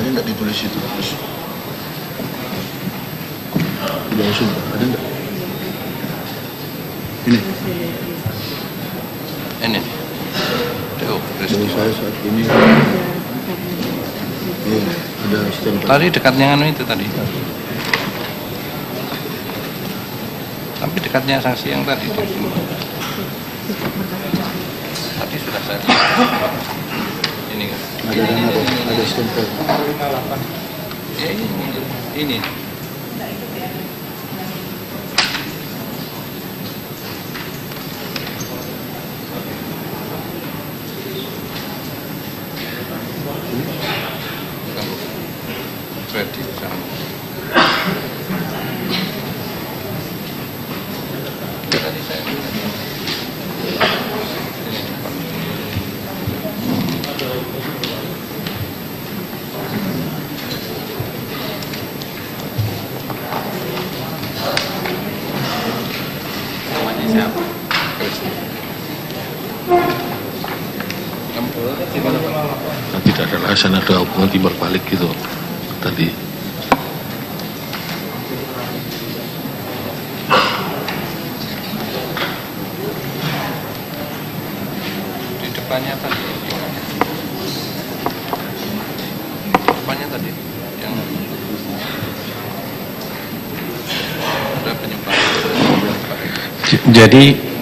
Ada nggak ditulis itu? Tidak sumpah, ada nggak? Ini. Ini. Tuh, Dari saya saat ini. Iya, ada stempel. tadi dekatnya anu itu tadi. Tapi dekatnya saksi yang tadi. Tadi sudah saya lihat. Ini kan. Ada dana, ada stempel. Ya, ini. Ready, tadi saya namanya siapa? Nah, tidak ada alasan ada hubungan timbal balik gitu tadi. Di depannya tadi. Depannya tadi yang ada penyebaran. Jadi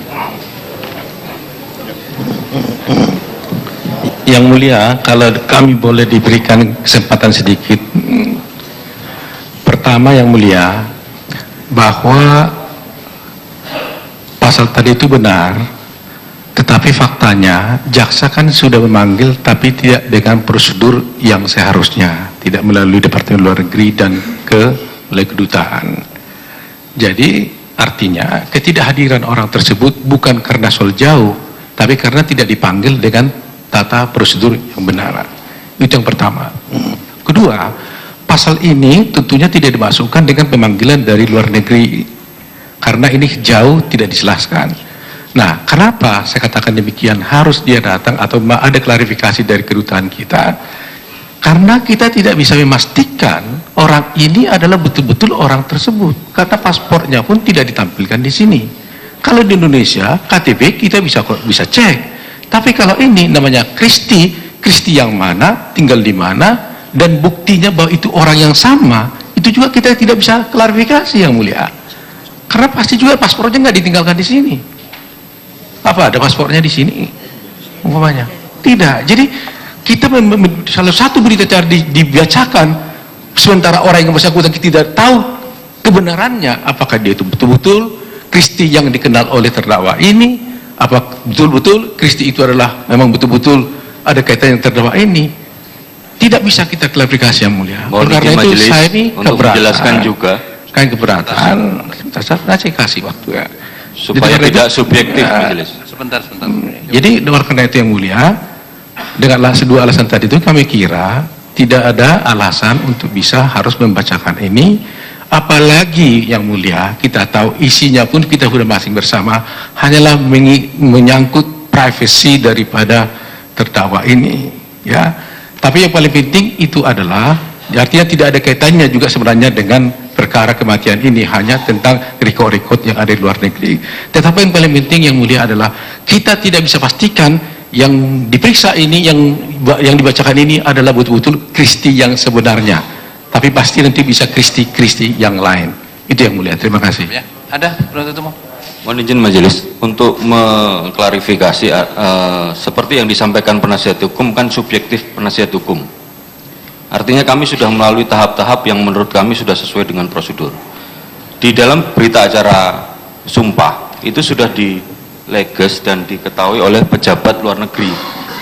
yang mulia, kalau kami boleh diberikan kesempatan sedikit. Pertama yang mulia, bahwa pasal tadi itu benar, tetapi faktanya jaksa kan sudah memanggil tapi tidak dengan prosedur yang seharusnya, tidak melalui Departemen Luar Negeri dan oleh kedutaan. Jadi artinya ketidakhadiran orang tersebut bukan karena soal jauh, tapi karena tidak dipanggil dengan tata prosedur yang benar. Itu yang pertama. Kedua, pasal ini tentunya tidak dimasukkan dengan pemanggilan dari luar negeri, karena ini jauh tidak dijelaskan. Nah, kenapa saya katakan demikian harus dia datang atau ada klarifikasi dari kedutaan kita? Karena kita tidak bisa memastikan orang ini adalah betul-betul orang tersebut, karena paspornya pun tidak ditampilkan di sini. Kalau di Indonesia KTP kita bisa cek, tapi kalau ini namanya Kristi yang mana, tinggal di mana, dan buktinya bahwa itu orang yang sama, itu juga kita tidak bisa klarifikasi yang mulia. Karena pasti juga paspornya nggak ditinggalkan di sini. Apa ada paspornya di sini? Umpamanya tidak. Jadi kita salah satu berita acara dibacakan, sementara orang yang bersangkutan kita tidak tahu kebenarannya, apakah dia itu betul-betul Kristi yang dikenal oleh terdakwa ini, apa betul-betul Kristi itu adalah memang betul-betul ada kaitan yang terdakwa ini. Tidak bisa kita klarifikasi yang mulia. Karena itu majelis, saya ini untuk menjelaskan juga kan keberatan. Saya kasih waktu ya. supaya Jadi, tidak subjektif majelis. Sebentar. Jadi karena itu yang mulia, dengan dua alasan tadi itu kami kira tidak ada alasan untuk bisa harus membacakan ini, apalagi yang mulia kita tahu isinya pun kita sudah masing bersama hanyalah menyangkut privasi daripada terdakwa ini, ya. Tapi yang paling penting itu adalah artinya tidak ada kaitannya juga sebenarnya dengan perkara kematian ini, hanya tentang rekod-rekod yang ada di luar negeri. Tetapi yang paling penting yang mulia adalah kita tidak bisa pastikan yang diperiksa ini, yang dibacakan ini adalah betul-betul Kristi yang sebenarnya, tapi pasti nanti bisa Kristi yang lain. Itu yang mulia. Terima kasih. Ya, ada penuntut umum. Mohon izin majelis untuk mengklarifikasi seperti yang disampaikan penasihat hukum kan subjektif penasihat hukum. Artinya kami sudah melalui tahap-tahap yang menurut kami sudah sesuai dengan prosedur. Di dalam berita acara sumpah itu sudah dileges dan diketahui oleh pejabat luar negeri.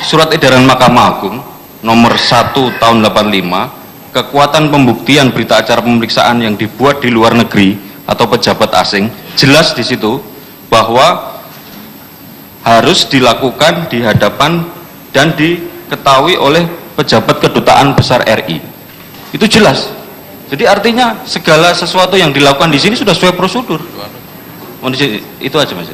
Surat edaran Mahkamah Agung nomor 1 tahun 85, kekuatan pembuktian berita acara pemeriksaan yang dibuat di luar negeri atau pejabat asing, jelas di situ bahwa harus dilakukan di hadapan dan diketahui oleh pejabat kedutaan besar RI. Itu jelas. Jadi artinya segala sesuatu yang dilakukan di sini sudah sesuai prosedur. Itu aja Mas.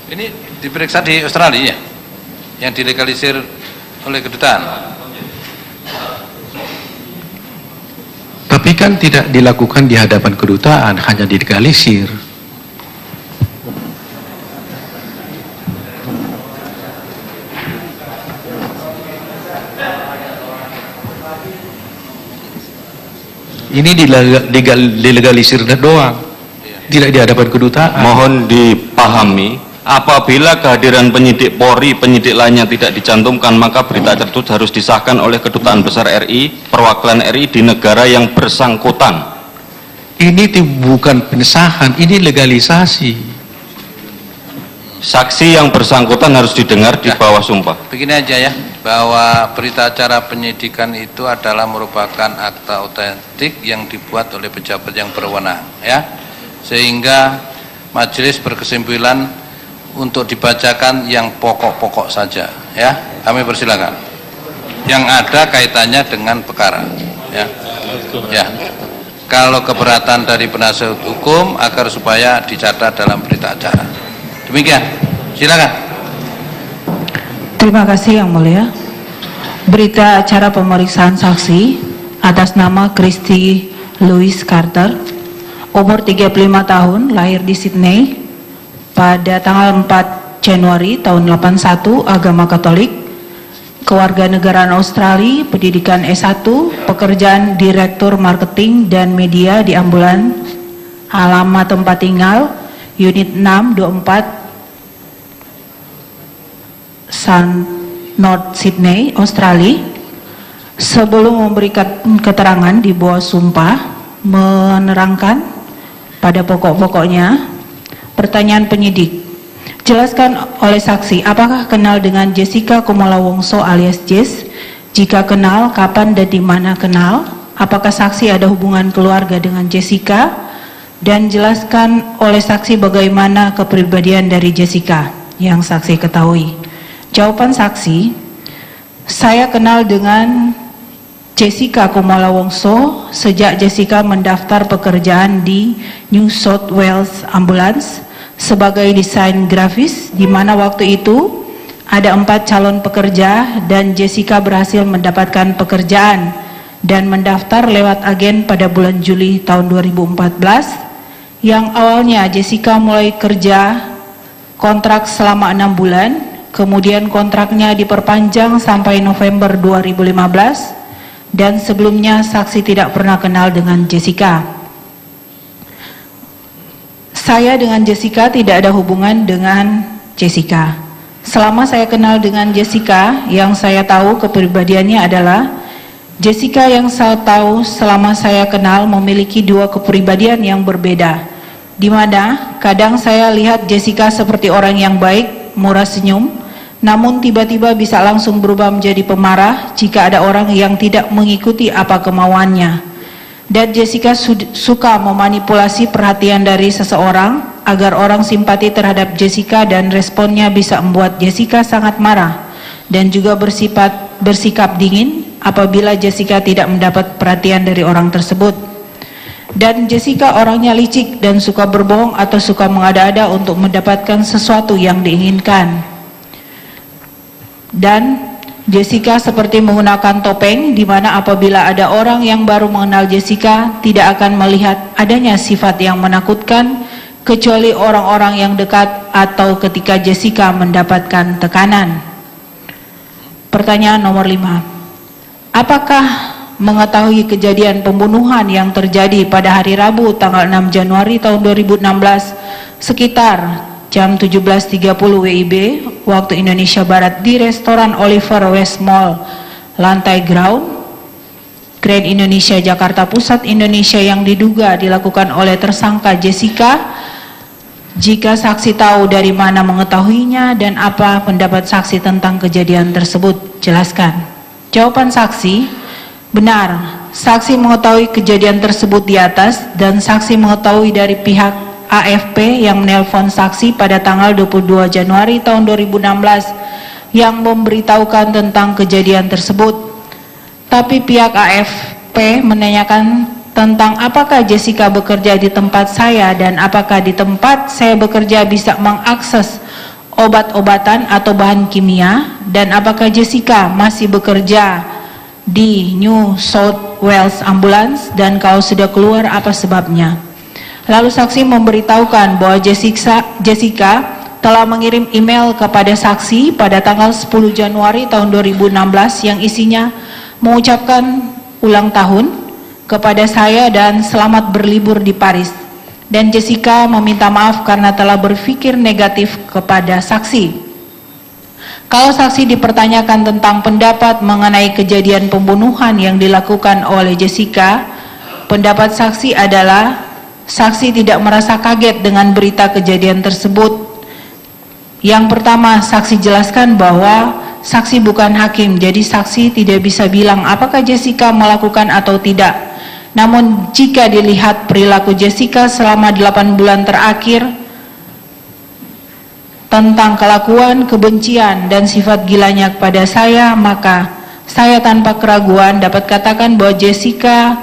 Ini diperiksa di Australia ya? Yang dilegalisir oleh kedutaan. Tapi kan tidak dilakukan di hadapan kedutaan, hanya dilegalisir. Ini dilegalisir doang, tidak di hadapan kedutaan. Mohon dipahami, apabila kehadiran penyidik Polri, penyidik lainnya tidak dicantumkan, maka berita tersebut harus disahkan oleh Kedutaan Besar RI, perwakilan RI di negara yang bersangkutan. Ini bukan pengesahan, ini legalisasi. Saksi yang bersangkutan harus didengar di bawah sumpah. Begini aja ya, bahwa berita acara penyidikan itu adalah merupakan akta otentik yang dibuat oleh pejabat yang berwenang, ya, sehingga majelis berkesimpulan untuk dibacakan yang pokok-pokok saja, ya. Kami persilakan. Yang ada kaitannya dengan perkara, ya. Ya. Kalau keberatan dari penasihat hukum agar supaya dicatat dalam berita acara. Demikian, silakan. Terima kasih Yang Mulia. Berita acara pemeriksaan saksi atas nama Christy Louis Carter, umur 35 tahun, lahir di Sydney pada tanggal 4 Januari tahun 81, agama Katolik, kewarganegaraan Australia, pendidikan S1, pekerjaan Direktur Marketing dan Media di ambulan, alamat tempat tinggal Unit 624 Sun North Sydney, Australia. Sebelum memberikan keterangan di bawah sumpah, menerangkan pada pokok-pokoknya pertanyaan penyidik. Jelaskan oleh saksi, apakah kenal dengan Jessica Kumala Wongso alias Jess? Jika kenal, kapan dan di mana kenal? Apakah saksi ada hubungan keluarga dengan Jessica? Dan jelaskan oleh saksi bagaimana kepribadian dari Jessica yang saksi ketahui. Jawaban saksi, saya kenal dengan Jessica Kumala Wongso sejak Jessica mendaftar pekerjaan di New South Wales Ambulance sebagai desain grafis, di mana waktu itu ada 4 calon pekerja dan Jessica berhasil mendapatkan pekerjaan dan mendaftar lewat agen pada bulan Juli tahun 2014. Yang awalnya Jessica mulai kerja kontrak selama 6 bulan, kemudian kontraknya diperpanjang sampai November 2015, dan sebelumnya saksi tidak pernah kenal dengan Jessica. Saya dengan Jessica tidak ada hubungan dengan Jessica. Selama saya kenal dengan Jessica, yang saya tahu kepribadiannya adalah Jessica yang saya tahu selama saya kenal memiliki 2 kepribadian yang berbeda, di mana kadang saya lihat Jessica seperti orang yang baik, murah senyum, namun tiba-tiba bisa langsung berubah menjadi pemarah jika ada orang yang tidak mengikuti apa kemauannya. Dan Jessica suka memanipulasi perhatian dari seseorang agar orang simpati terhadap Jessica, dan responnya bisa membuat Jessica sangat marah dan juga bersikap dingin apabila Jessica tidak mendapat perhatian dari orang tersebut. Dan Jessica orangnya licik dan suka berbohong atau suka mengada-ada untuk mendapatkan sesuatu yang diinginkan. Dan Jessica seperti menggunakan topeng, di mana apabila ada orang yang baru mengenal Jessica tidak akan melihat adanya sifat yang menakutkan kecuali orang-orang yang dekat atau ketika Jessica mendapatkan tekanan. Pertanyaan nomor 5. Apakah mengetahui kejadian pembunuhan yang terjadi pada hari Rabu tanggal 6 Januari tahun 2016 sekitar jam 17.30 WIB waktu Indonesia Barat di restoran Oliver West Mall lantai ground Grand Indonesia Jakarta Pusat Indonesia yang diduga dilakukan oleh tersangka Jessica? Jika saksi tahu, dari mana mengetahuinya dan apa pendapat saksi tentang kejadian tersebut? Jelaskan. Jawaban saksi, benar, saksi mengetahui kejadian tersebut di atas, dan saksi mengetahui dari pihak AFP yang menelpon saksi pada tanggal 22 Januari tahun 2016 yang memberitahukan tentang kejadian tersebut. Tapi pihak AFP menanyakan tentang apakah Jessica bekerja di tempat saya dan apakah di tempat saya bekerja bisa mengakses obat-obatan atau bahan kimia, dan apakah Jessica masih bekerja di New South Wales Ambulance, dan kalau sudah keluar apa sebabnya? Lalu saksi memberitahukan bahwa Jessica telah mengirim email kepada saksi pada tanggal 10 Januari tahun 2016 yang isinya mengucapkan ulang tahun kepada saya dan selamat berlibur di Paris. Dan Jessica meminta maaf karena telah berpikir negatif kepada saksi. Kalau saksi dipertanyakan tentang pendapat mengenai kejadian pembunuhan yang dilakukan oleh Jessica, pendapat saksi adalah saksi tidak merasa kaget dengan berita kejadian tersebut. Yang pertama, saksi jelaskan bahwa saksi bukan hakim, jadi saksi tidak bisa bilang apakah Jessica melakukan atau tidak. Namun jika dilihat perilaku Jessica selama 8 bulan terakhir, tentang kelakuan, kebencian, dan sifat gilanya kepada saya, maka saya tanpa keraguan dapat katakan bahwa Jessica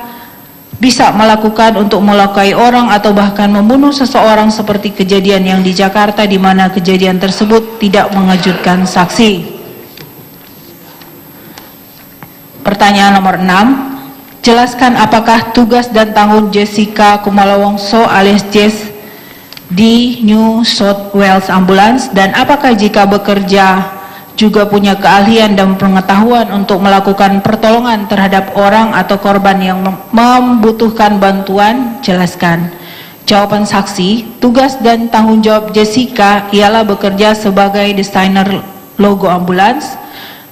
bisa melakukan untuk melukai orang atau bahkan membunuh seseorang seperti kejadian yang di Jakarta, di mana kejadian tersebut tidak mengejutkan saksi. Pertanyaan nomor 6, jelaskan apakah tugas dan tanggung Jessica Kumala Wongso alias Jess di New South Wales Ambulance, dan apakah jika bekerja juga punya keahlian dan pengetahuan untuk melakukan pertolongan terhadap orang atau korban yang membutuhkan bantuan? Jelaskan. Jawaban saksi, tugas dan tanggung jawab Jessica ialah bekerja sebagai desainer logo ambulans,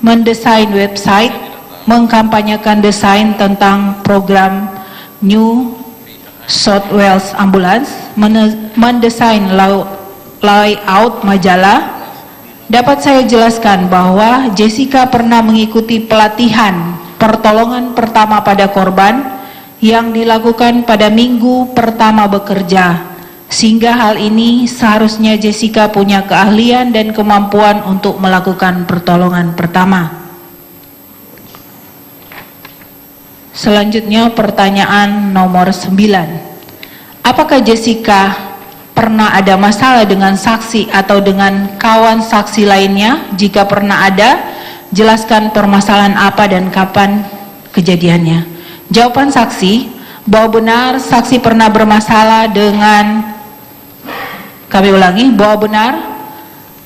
mendesain website, mengkampanyekan desain tentang program New South Wales Ambulance, mendesain layout majalah. Dapat saya jelaskan bahwa Jessica pernah mengikuti pelatihan pertolongan pertama pada korban yang dilakukan pada minggu pertama bekerja, sehingga hal ini seharusnya Jessica punya keahlian dan kemampuan untuk melakukan pertolongan pertama. Selanjutnya pertanyaan nomor 9. Apakah Jessica pernah ada masalah dengan saksi atau dengan kawan saksi lainnya? Jika pernah ada, jelaskan permasalahan apa dan kapan kejadiannya. Jawaban saksi, bahwa benar saksi pernah bermasalah dengan, kami ulangi, bahwa benar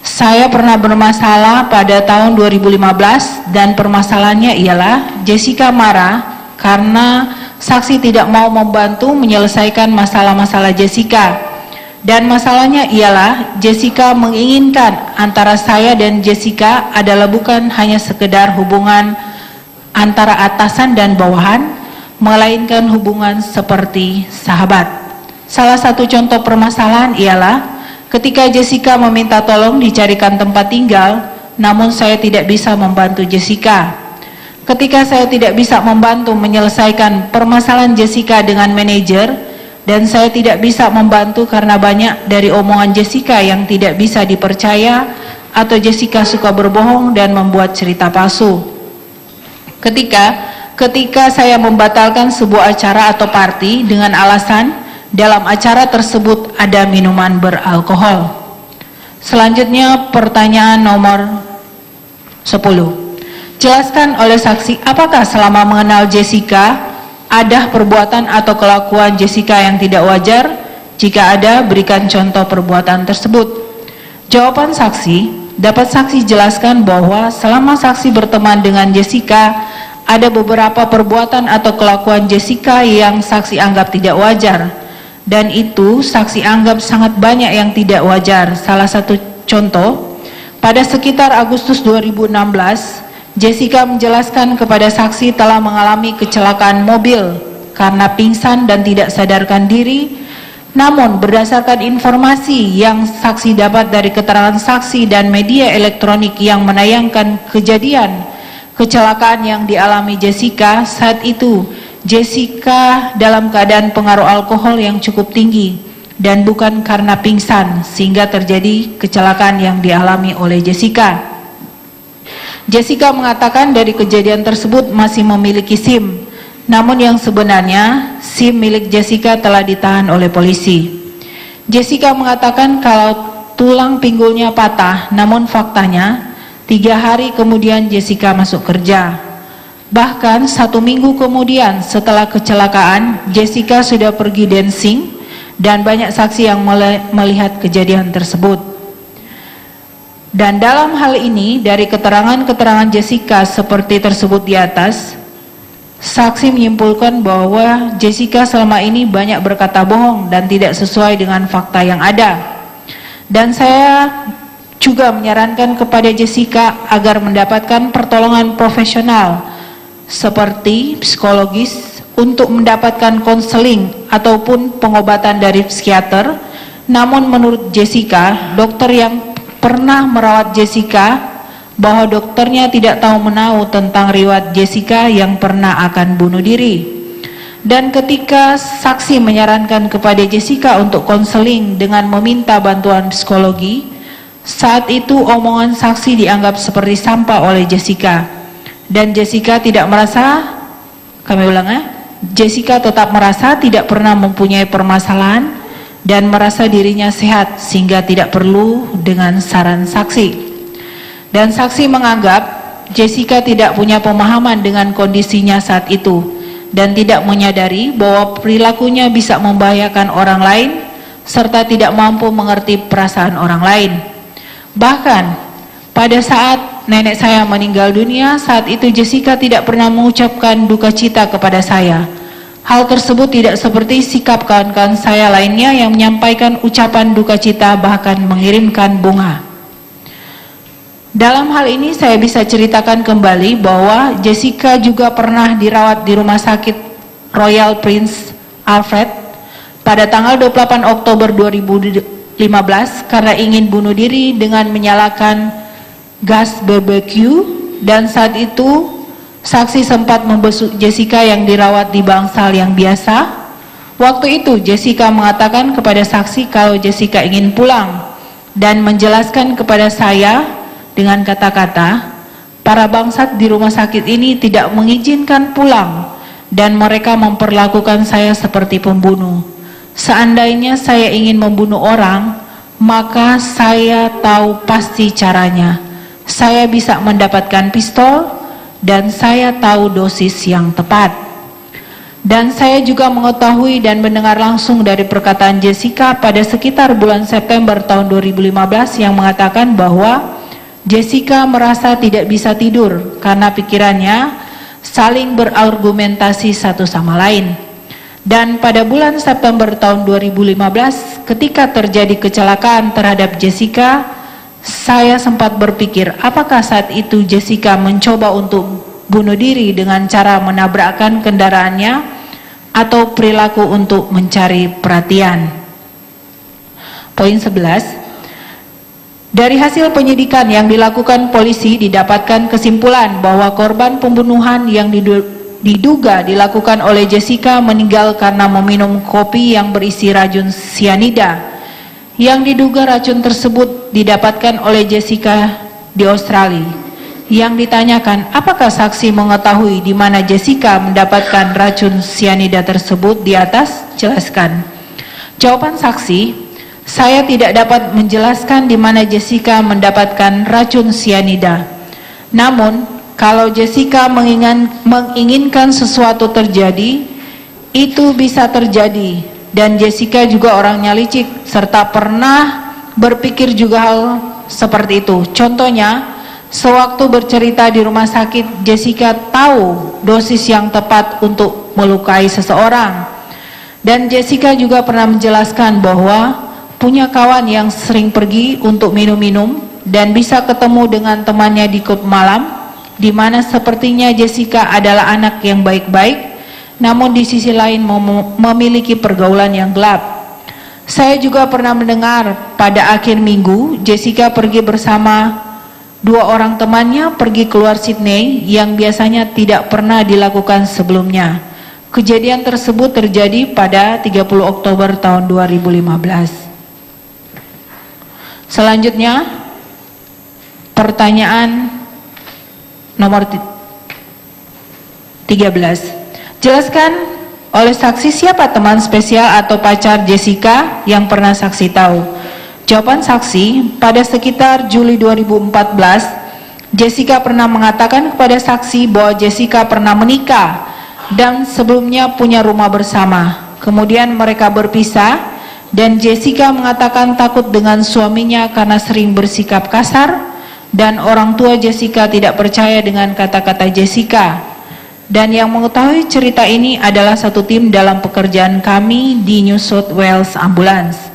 saya pernah bermasalah pada tahun 2015, dan permasalahannya ialah Jessica marah karena saksi tidak mau membantu menyelesaikan masalah-masalah Jessica. Dan masalahnya ialah Jessica menginginkan antara saya dan Jessica adalah bukan hanya sekedar hubungan antara atasan dan bawahan, melainkan hubungan seperti sahabat. Salah satu contoh permasalahan ialah ketika Jessica meminta tolong dicarikan tempat tinggal, namun saya tidak bisa membantu Jessica. Ketika saya tidak bisa membantu menyelesaikan permasalahan Jessica dengan manajer, dan saya tidak bisa membantu karena banyak dari omongan Jessica yang tidak bisa dipercaya, atau Jessica suka berbohong dan membuat cerita palsu. Ketika saya membatalkan sebuah acara atau party dengan alasan dalam acara tersebut ada minuman beralkohol. Selanjutnya pertanyaan nomor 10. Jelaskan oleh saksi apakah selama mengenal Jessica ada perbuatan atau kelakuan Jessica yang tidak wajar? Jika ada, berikan contoh perbuatan tersebut. Jawaban saksi, dapat saksi jelaskan bahwa selama saksi berteman dengan Jessica, ada beberapa perbuatan atau kelakuan Jessica yang saksi anggap tidak wajar, dan itu saksi anggap sangat banyak yang tidak wajar. Salah satu contoh, pada sekitar Agustus 2016, Jessica menjelaskan kepada saksi telah mengalami kecelakaan mobil karena pingsan dan tidak sadarkan diri. Namun berdasarkan informasi yang saksi dapat dari keterangan saksi dan media elektronik yang menayangkan kejadian kecelakaan yang dialami Jessica, saat itu Jessica dalam keadaan pengaruh alkohol yang cukup tinggi dan bukan karena pingsan sehingga terjadi kecelakaan yang dialami oleh Jessica. Jessica mengatakan dari kejadian tersebut masih memiliki SIM, namun yang sebenarnya SIM milik Jessica telah ditahan oleh polisi. Jessica mengatakan kalau tulang pinggulnya patah, namun faktanya 3 hari kemudian Jessica masuk kerja. Bahkan 1 minggu kemudian setelah kecelakaan, Jessica sudah pergi dancing dan banyak saksi yang melihat kejadian tersebut. Dan dalam hal ini, dari keterangan-keterangan Jessica seperti tersebut di atas, saksi menyimpulkan bahwa Jessica selama ini banyak berkata bohong dan tidak sesuai dengan fakta yang ada. Dan saya juga menyarankan kepada Jessica agar mendapatkan pertolongan profesional seperti psikologis untuk mendapatkan konseling ataupun pengobatan dari psikiater. Namun menurut Jessica, dokter yang pernah merawat Jessica bahwa dokternya tidak tahu menahu tentang riwayat Jessica yang pernah akan bunuh diri. Dan ketika saksi menyarankan kepada Jessica untuk konseling dengan meminta bantuan psikologi, saat itu omongan saksi dianggap seperti sampah oleh Jessica. Dan Jessica tidak merasa, kami ulang ya, Jessica tetap merasa tidak pernah mempunyai permasalahan dan merasa dirinya sehat sehingga tidak perlu dengan saran saksi. Dan saksi menganggap Jessica tidak punya pemahaman dengan kondisinya saat itu dan tidak menyadari bahwa perilakunya bisa membahayakan orang lain serta tidak mampu mengerti perasaan orang lain. Bahkan pada saat nenek saya meninggal dunia, saat itu Jessica tidak pernah mengucapkan duka cita kepada saya. Hal tersebut tidak seperti sikap kawan-kawan saya lainnya yang menyampaikan ucapan duka cita bahkan mengirimkan bunga. Dalam hal ini saya bisa ceritakan kembali bahwa Jessica juga pernah dirawat di Rumah Sakit Royal Prince Alfred pada tanggal 28 Oktober 2015 karena ingin bunuh diri dengan menyalakan gas barbecue, dan saat itu saksi sempat membesuk Jessica yang dirawat di bangsal yang biasa. Waktu itu Jessica mengatakan kepada saksi kalau Jessica ingin pulang dan menjelaskan kepada saya dengan kata-kata, para bangsat di rumah sakit ini tidak mengizinkan pulang dan mereka memperlakukan saya seperti pembunuh. Seandainya saya ingin membunuh orang, maka saya tahu pasti caranya. Saya bisa mendapatkan pistol dan saya tahu dosis yang tepat. Dan saya juga mengetahui dan mendengar langsung dari perkataan Jessica pada sekitar bulan September tahun 2015 yang mengatakan bahwa Jessica merasa tidak bisa tidur karena pikirannya saling berargumentasi satu sama lain. Dan pada bulan September tahun 2015 ketika terjadi kecelakaan terhadap Jessica, saya sempat berpikir apakah saat itu Jessica mencoba untuk bunuh diri dengan cara menabrakkan kendaraannya atau perilaku untuk mencari perhatian. Poin 11. Dari hasil penyidikan yang dilakukan polisi didapatkan kesimpulan bahwa korban pembunuhan yang diduga dilakukan oleh Jessica meninggal karena meminum kopi yang berisi racun sianida. Yang diduga racun tersebut didapatkan oleh Jessica di Australia. Yang ditanyakan, apakah saksi mengetahui di mana Jessica mendapatkan racun sianida tersebut di atas? Jelaskan. Jawaban saksi, saya tidak dapat menjelaskan di mana Jessica mendapatkan racun sianida. Namun, kalau Jessica menginginkan sesuatu terjadi, itu bisa terjadi. Dan Jessica juga orangnya licik serta pernah berpikir juga hal seperti itu. Contohnya, sewaktu bercerita di rumah sakit, Jessica tahu dosis yang tepat untuk melukai seseorang. Dan Jessica juga pernah menjelaskan bahwa punya kawan yang sering pergi untuk minum-minum dan bisa ketemu dengan temannya di klub malam, di mana sepertinya Jessica adalah anak yang baik-baik, namun di sisi lain memiliki pergaulan yang gelap. Saya juga pernah mendengar pada akhir minggu Jessica pergi bersama 2 orang temannya pergi keluar Sydney yang biasanya tidak pernah dilakukan sebelumnya. Kejadian tersebut terjadi pada 30 Oktober tahun 2015. Selanjutnya, pertanyaan nomor 13. Jelaskan oleh saksi siapa teman spesial atau pacar Jessica yang pernah saksi tahu. Jawaban saksi, pada sekitar Juli 2014, Jessica pernah mengatakan kepada saksi bahwa Jessica pernah menikah dan sebelumnya punya rumah bersama. Kemudian mereka berpisah dan Jessica mengatakan takut dengan suaminya karena sering bersikap kasar dan orang tua Jessica tidak percaya dengan kata-kata Jessica. Dan yang mengetahui cerita ini adalah satu tim dalam pekerjaan kami di New South Wales Ambulance.